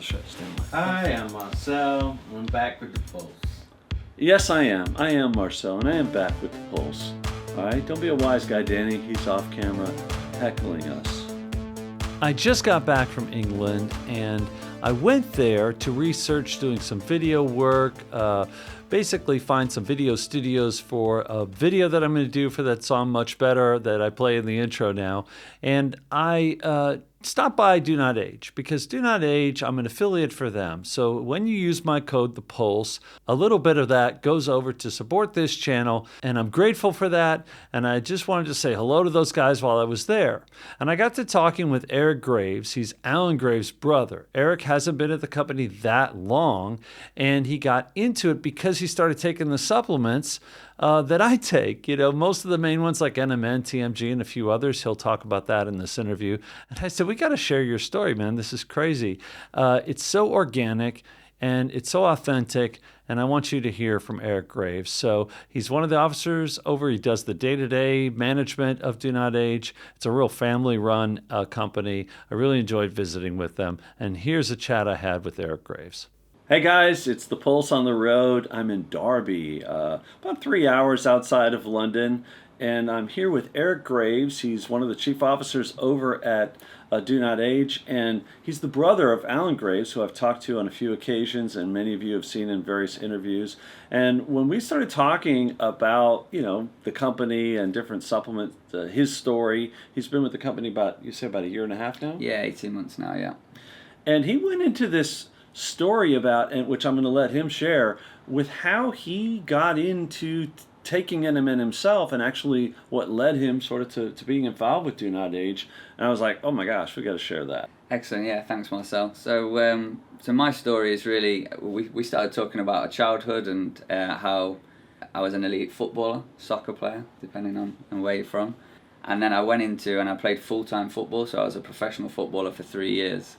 show. Stand by. Hi, I'm Marcel. I'm back with the Pulse. Yes, I am. I am Marcel, and I am back with the Pulse. All right, don't be a wise guy, Danny. He's off camera heckling us. I just got back from England, and I went there to research doing some video work, basically find some video studios for a video that I'm going to do for that song Much Better that I play in the intro now. And I stop by Do Not Age, because Do Not Age, I'm an affiliate for them. So when you use my code, The Pulse, a little bit of that goes over to support this channel, and I'm grateful for that. And I just wanted to say hello to those guys while I was there. And I got to talking with Eric Graves. He's Alan Graves' brother. Eric hasn't been at the company that long, and he got into it because he started taking the supplements that I take. You know, most of the main ones like NMN, TMG, and a few others. He'll talk about that in this interview. And I said, we got to share your story, man. This is crazy. It's so organic and it's so authentic. And I want you to hear from Eric Graves. So he's one of the officers over. He does the day-to-day management of Do Not Age. It's a real family-run company. I really enjoyed visiting with them. And here's a chat I had with Eric Graves. Hey guys, it's The Pulse on the road. I'm in Derby, about 3 hours outside of London, and I'm here with Eric Graves. He's one of the chief officers over at Do Not Age, and he's the brother of Alan Graves, who I've talked to on a few occasions, and many of you have seen in various interviews. And when we started talking about, you know, the company and different supplements, his story, he's been with the company about a year and a half now? Yeah, 18 months now, yeah. And he went into this story about, and which I'm going to let him share, with how he got into taking NMN himself and actually what led him sort of to being involved with Do Not Age. And I was like, oh my gosh, we got to share that. Excellent, yeah, thanks Marcel. So my story is really, we started talking about our childhood and how I was an elite footballer, soccer player, depending on where you're from. And then I went into and I played full-time football, so I was a professional footballer for 3 years.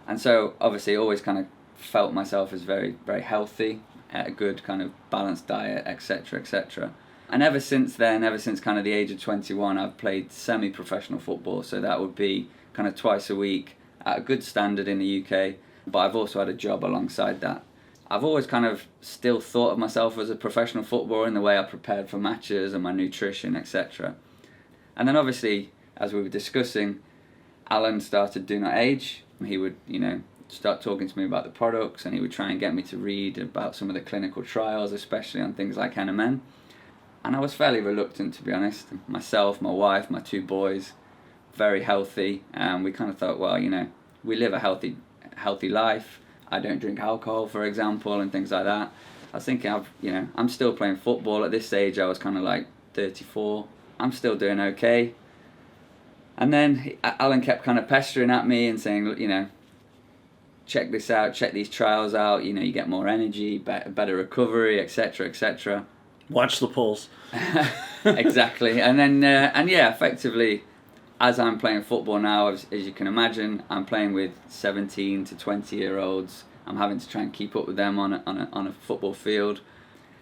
And so obviously always kind of felt myself as very, very healthy, a good kind of balanced diet, etc., etc. And ever since then, ever since kind of the age of 21, I've played semi-professional football. So that would be kind of twice a week at a good standard in the UK. But I've also had a job alongside that. I've always kind of still thought of myself as a professional footballer in the way I prepared for matches and my nutrition, etc. And then obviously, as we were discussing, Alan started Do Not Age. He would, you know, start talking to me about the products, and he would try and get me to read about some of the clinical trials, especially on things like NMN. And I was fairly reluctant, to be honest. Myself, my wife, my 2 boys, very healthy, and we kind of thought, well, you know, we live a healthy life. I don't drink alcohol, for example, and things like that. I was thinking, I'm still playing football. At this stage, I was kind of like 34. I'm still doing okay. And then Alan kept kind of pestering at me and saying, you know, check this out, check these trials out, you know, you get more energy, better recovery, etc., etc. Watch the Pulse. Exactly. And then, effectively, as I'm playing football now, as you can imagine, I'm playing with 17 to 20-year-olds. I'm having to try and keep up with them on a football field.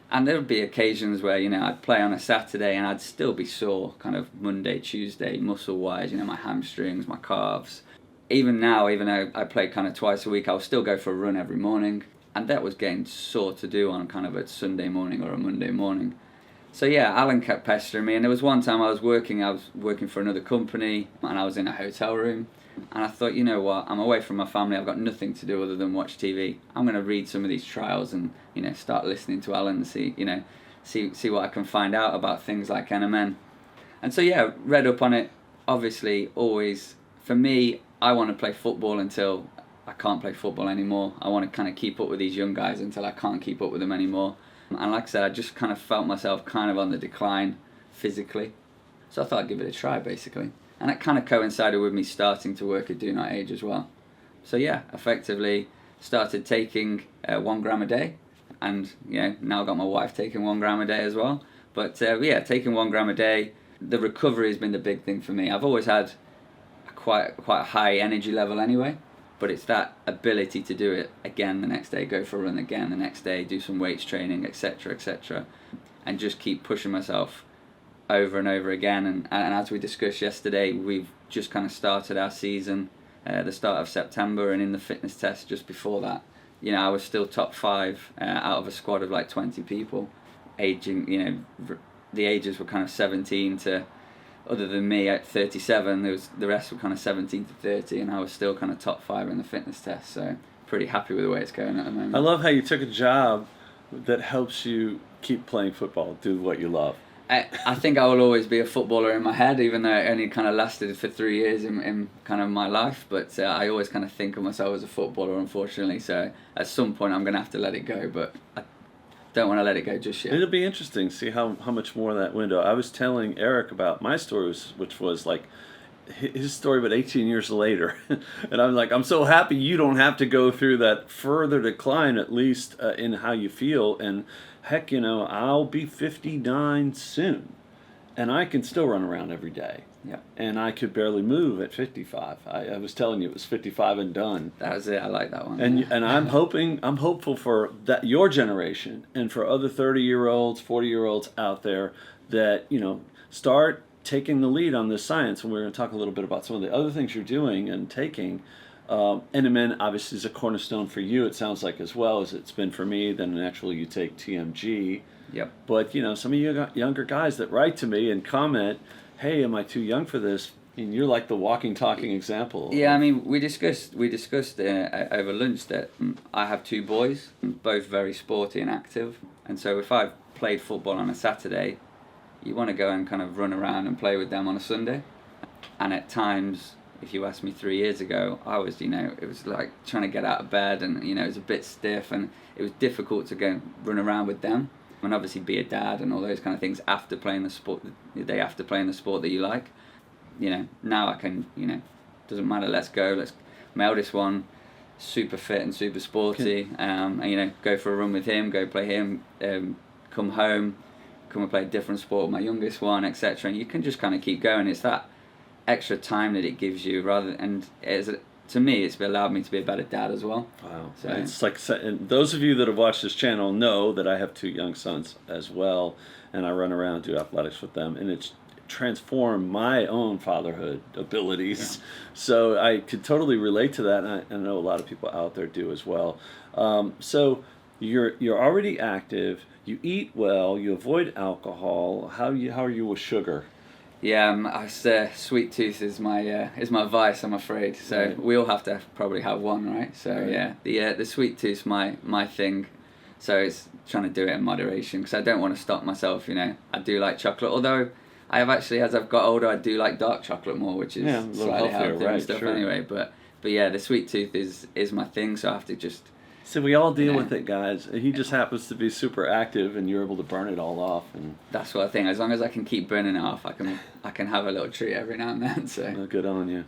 And there would be occasions where, you know, I'd play on a Saturday and I'd still be sore, kind of Monday, Tuesday, muscle-wise, you know, my hamstrings, my calves. Even now, even though I play kind of twice a week, I'll still go for a run every morning. And that was getting sore to do on kind of a Sunday morning or a Monday morning. So yeah, Alan kept pestering me. And there was one time I was working for another company, and I was in a hotel room. And I thought, you know what, I'm away from my family, I've got nothing to do other than watch TV. I'm going to read some of these trials and, you know, start listening to Alan and see what I can find out about things like NMN. And so yeah, read up on it. Obviously, always, for me, I want to play football until I can't play football anymore. I want to kind of keep up with these young guys until I can't keep up with them anymore. And like I said, I just kind of felt myself kind of on the decline physically. So I thought I'd give it a try, basically. And that kind of coincided with me starting to work at Do Not Age as well. So yeah, effectively started taking 1 gram a day. And now I've got my wife taking 1 gram a day as well. But taking 1 gram a day, the recovery has been the big thing for me. I've always had quite a high energy level anyway, but it's that ability to do it again the next day, go for a run again the next day, do some weights training, etc., and just keep pushing myself over and over again. And as we discussed yesterday, we've just kind of started our season the start of September, and in the fitness test just before that, you know, I was still top 5 out of a squad of like 20 people, aging, you know, the ages were kind of 17 to, other than me at 37, the rest were kind of 17 to 30, and I was still kind of top 5 in the fitness test, so pretty happy with the way it's going at the moment. I love how you took a job that helps you keep playing football, do what you love. I think I will always be a footballer in my head, even though it only kind of lasted for 3 years in kind of my life. But I always kind of think of myself as a footballer, unfortunately. So at some point I'm going to have to let it go, but I don't want to let it go just yet. It'll be interesting to see how much more of that window. I was telling Eric about my story, which was like his story, but 18 years later. And I'm like, I'm so happy you don't have to go through that further decline, at least in how you feel. And heck, you know, I'll be 59 soon, and I can still run around every day. Yeah. And I could barely move at 55. I was telling you, it was 55 and done. That was it. I like that one. And I'm hopeful for that, your generation, and for other 30-year-olds, 40-year-olds out there that, you know, start taking the lead on this science. And we're going to talk a little bit about some of the other things you're doing and taking. NMN obviously is a cornerstone for you, it sounds like, as well as it's been for me. Then naturally you take TMG. Yep. But, you know, some of you younger guys that write to me and comment, hey, am I too young for this? And you're like the walking, talking example. Yeah, I mean, we discussed over lunch that I have 2 boys, both very sporty and active. And so if I've played football on a Saturday, you want to go and kind of run around and play with them on a Sunday. And at times, if you asked me 3 years ago, I was, you know, it was like trying to get out of bed, and, you know, it was a bit stiff, and it was difficult to go and run around with them. And obviously be a dad and all those kind of things after playing the sport, the day after playing the sport that you like. You know, now I can, you know, doesn't matter, let's go. My eldest one, super fit and super sporty, and, you know, go for a run with him, go play him, come home, come and play a different sport with my youngest one, etc. And you can just kind of keep going. It's that extra time that it gives you, to me, it's allowed me to be a better dad as well. Wow. So it's like, and those of you that have watched this channel know that I have 2 young sons as well, and I run around, do athletics with them, and it's transformed my own fatherhood abilities. Yeah. So I could totally relate to that, and I know a lot of people out there do as well. So you're already active, you eat well, you avoid alcohol. How are you with sugar? Yeah, sweet tooth is my vice, I'm afraid. So right. We all have to probably have one, right? So right. Yeah, the sweet tooth's my thing. So it's trying to do it in moderation, because I don't want to stop myself. You know, I do like chocolate, although I have actually, as I've got older, I do like dark chocolate more, which is slightly healthier and stuff, right, anyway. But yeah, the sweet tooth is my thing. So I have to just. So we all deal with it, guys. He just happens to be super active, and you're able to burn it all off. And that's what I think. As long as I can keep burning it off, I can have a little treat every now and then. So well, good on you.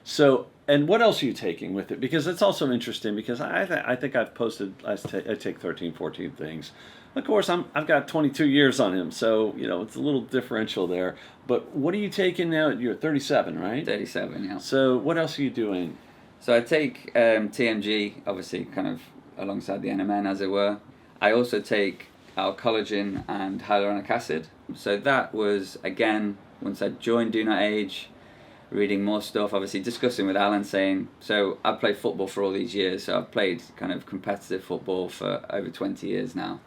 So, and what else are you taking with it? Because it's also interesting. Because I think I've posted. I take 13, 14 things. Of course, I've got 22 years on him, so you know it's a little differential there. But what are you taking now? You're 37, right? 37, yeah. So what else are you doing? So I take TMG, obviously, kind of alongside the NMN, as it were. I also take our collagen and hyaluronic acid. So that was, again, once I joined Do Not Age, reading more stuff, obviously discussing with Alan, saying, so I've played football for all these years, so I've played kind of competitive football for over 20 yees now.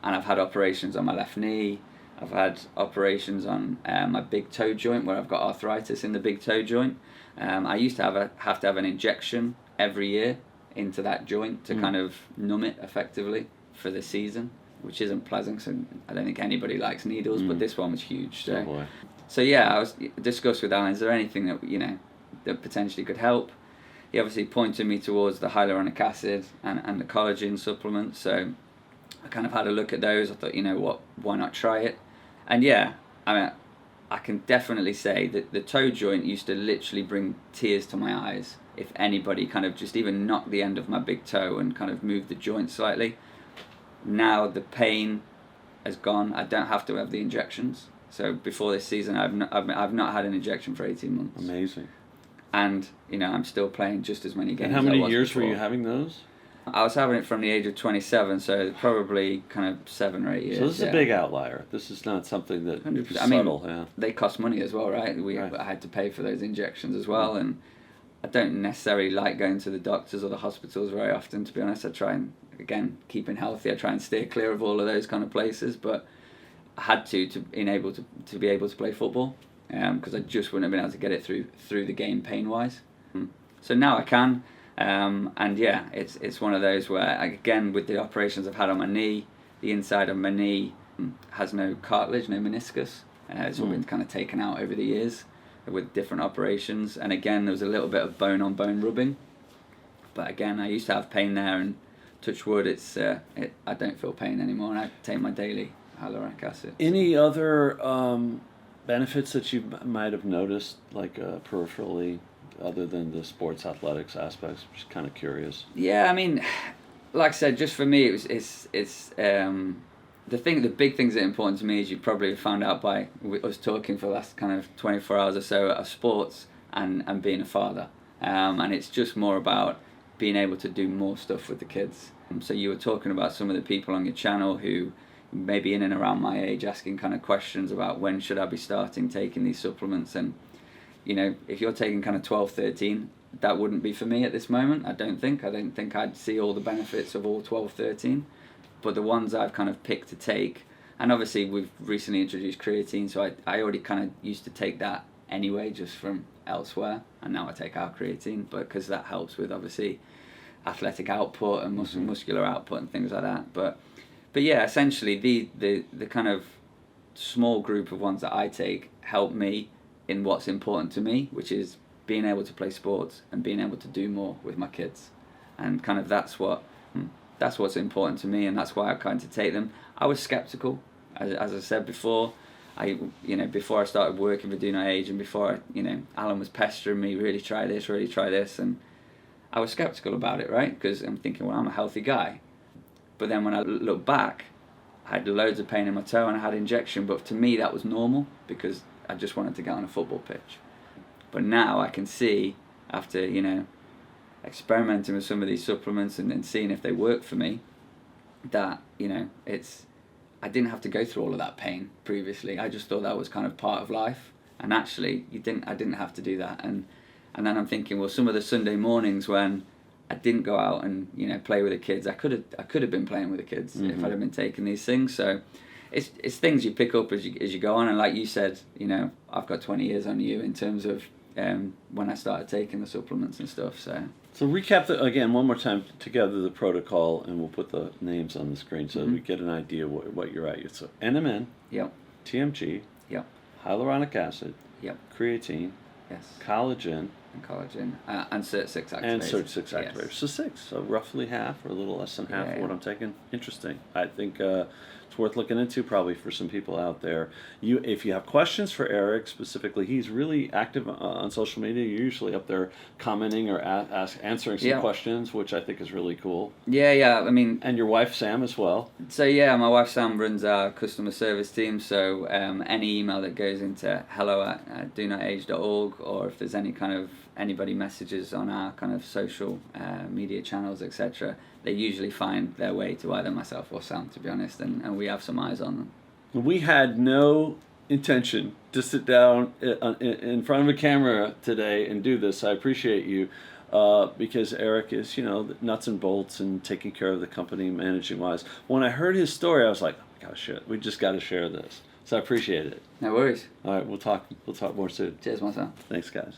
And I've had operations on my left knee. I've had operations on my big toe joint, where I've got arthritis in the big toe joint. I used to have to have an injection every year into that joint to kind of numb it effectively for the season, which isn't pleasant. So I don't think anybody likes needles, but this one was huge. So yeah, I was discussed with Alan, is there anything that, you know, that potentially could help? He obviously pointed me towards the hyaluronic acid and the collagen supplements. So I kind of had a look at those. I thought, you know what, why not try it? And yeah, I mean, I can definitely say that the toe joint used to literally bring tears to my eyes if anybody kind of just even knocked the end of my big toe and kind of moved the joint slightly. Now the pain has gone. I don't have to have the injections. So before this season, I've not had an injection for 18 months. Amazing. And you know, I'm still playing just as many games. And how many years were you having those? I was having it from the age of 27, so probably kind of 7 or 8 years. So this is a big outlier. This is not something that is subtle. They cost money as well, right? I had to pay for those injections as well, and I don't necessarily like going to the doctors or the hospitals very often, to be honest. I try and, again, keeping healthy, I try and steer clear of all of those kind of places, but I had to be able to play football, because I just wouldn't have been able to get it through the game pain-wise. So now I can, and yeah, it's one of those where, again, with the operations I've had on my knee, the inside of my knee has no cartilage, no meniscus. It's all been kind of taken out over the years with different operations, and again, there was a little bit of bone-on-bone rubbing, but again, I used to have pain there, and touch wood, I don't feel pain anymore, and I take my daily hyaluronic acid. Any other benefits that you might have noticed, like peripherally, other than the sports athletics aspects? I'm just kind of curious. Yeah, I mean, like I said, just for me, it's the big things that are important to me, as you probably found out by us talking for the last kind of 24 hours or so, are sports and being a father. And it's just more about being able to do more stuff with the kids. So you were talking about some of the people on your channel who maybe in and around my age asking kind of questions about when should I be starting taking these supplements. And, you know, if you're taking kind of 12, 13, that wouldn't be for me at this moment, I don't think. I don't think I'd see all the benefits of all 12, 13. But the ones I've kind of picked to take, and obviously we've recently introduced creatine, so I already kind of used to take that anyway, just from elsewhere, and now I take our creatine, but because that helps with obviously athletic output and muscular output and things like that. But yeah, essentially the kind of small group of ones that I take help me in what's important to me, which is being able to play sports and being able to do more with my kids, and kind of that's what's important to me, and that's why I kind of take them. I was skeptical, as I said before. Before I started working for Do Not Age, and before Alan was pestering me, really try this, and I was skeptical about it, right? Because I'm thinking, well, I'm a healthy guy. But then when I look back, I had loads of pain in my toe and I had injection, but to me that was normal because I just wanted to get on a football pitch. But now I can see, after experimenting with some of these supplements and seeing if they work for me, that I didn't have to go through all of that pain previously. I just thought that was kind of part of life, and actually I didn't have to do that. And then I'm thinking, well, some of the Sunday mornings when I didn't go out and play with the kids, I could have been playing with the kids if I'd have been taking these things. So it's things you pick up as you go on, and like you said, I've got 20 years on you in terms of when I started taking the supplements and stuff. So recap again one more time together the protocol, and we'll put the names on the screen so we get an idea what you're at. So NMN, yep, TMG, yep, hyaluronic acid, yep, creatine, yes, collagen, and CERT6 activators. And CERT6 activators. Yes. So 6, so roughly half or a little less than half of what I'm taking. Interesting. I think it's worth looking into probably for some people out there. If you have questions for Eric specifically, he's really active on social media. You're usually up there commenting or answering some questions, which I think is really cool. Yeah. I mean, and your wife Sam as well. So yeah, my wife Sam runs our customer service team. So any email that goes into hello@donotage.org, or if there's any kind of anybody messages on our kind of social media channels, etc., they usually find their way to either myself or Sam, to be honest, and we have some eyes on them. We had no intention to sit down in front of a camera today and do this. I appreciate you because Eric is, the nuts and bolts and taking care of the company managing wise. When I heard his story, I was like, oh my gosh, shit, we just got to share this. So I appreciate it. No worries. All right, we'll talk more soon. Cheers, myself. Thanks, guys.